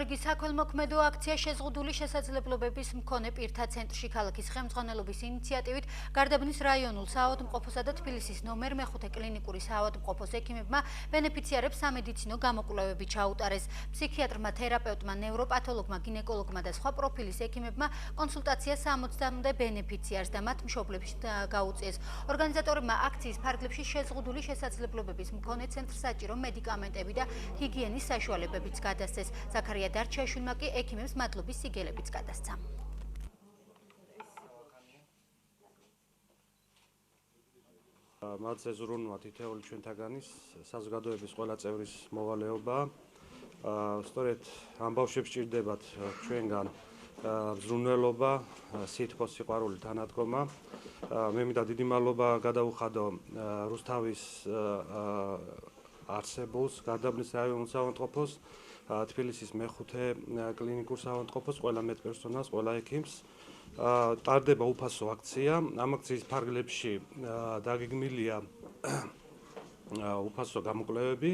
რიგის საქველმოქმედო აქცია შეზღუდული შესაძლებლობების მქონე პირთა ცენტრში ქალაქის ხელმძღვანელობის ინიციატივით გარდაბნის რაიონულ საავადმყოფოსა და თბილისის ნომერ მე-5 კლინიკური საავადმყოფოს ექიმებმა ბენეფიციარებს სამედიცინო გამოკვლევები ჩაუტარეს. ფსიქიატრმა, თერაპევტმა, ნევროპათოლოგმა, გინეკოლოგმა და სხვა პროფილის ექიმებმა კონსულტაცია 60-მდე ბენეფიციარს და მათ მშობლებს გაუწიეს. ორგანიზატორებმა აქციის ფარგლებში შეზღუდული შესაძლებლობების მქონე ცენტრს საჭირო მედიკამენტები და ჰიგიენის საშუალებებიც გადასცეს. ზაქარია დარჩაშვილმა კი ექიმებს მადლობის სიგელებიც გადასცა. მათ ზეზრუნვა თითოეული ჩვენთაგანის საზოგადოების ყველა წევრის მოვალეობა. სწორედ ამ ბავშვებს სჭირდებათ ჩვენგან ზრუნველობა, სითბო, სიყვარული, თანადგომა. მე მინდა დიდი მადლობა გადაუხადო რუსთავის არსებულს, გარდაბნის რაიონულ საავადმყოფოს, თბილისის მე-5 კლინიკურ საავადმყოფოს, ყველა მედპერსონალს, ყველა ექიმს. ტარდება უფასო აქცია. ამ აქციის ფარგლებში დაგეგმილია უფასო გამოკვლევები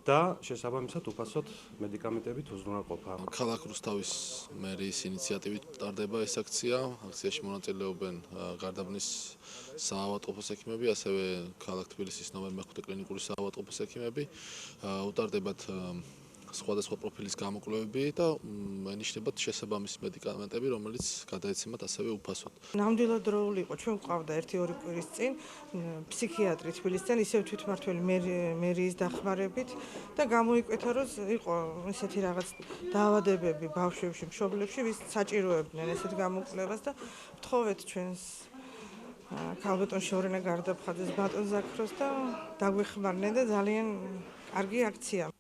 და შესაბამისად უფასოდ მედიკამენტებით უზრუნველყოფა. ქალაქ რუსთავის მერის ინიციატივით ტარდება ეს აქცია. აქციაში მონაწილეობენ გარდაბნის საავადმყოფოს ექიმები, ასევე ქალაქ თბილისის ნომერ მე-5 კლინიკური საავადმყოფოს ექიმები. უტარდებათ სხვადასხვა პროფილის გამოკვლევები და ენიშნებათ შესაბამისი მედიკამენტები, რომელიც გადაეცემათ ასევე უფასოდ. ნამდვილად დროული იყო, ჩვენ გვყავდა 1-2 კვირის წინ ფსიქიატრი თბილისიდან, ისევ თვითმმართველი მერიის დახმარებით და გამოიკვეთა, რომ იყო ესეთი რაღაც დაავადებები ბავშვებში, მშობლებში, ვის საჭიროებდნენ ესეთ გამოკვლევას და ვთხოვეთ ჩვენს ქალბატონ შეურენა გარდაფხაძეს, ბატონ ზაქროს და დაგვეხმარნენ და ძალიან კარგი აქცია.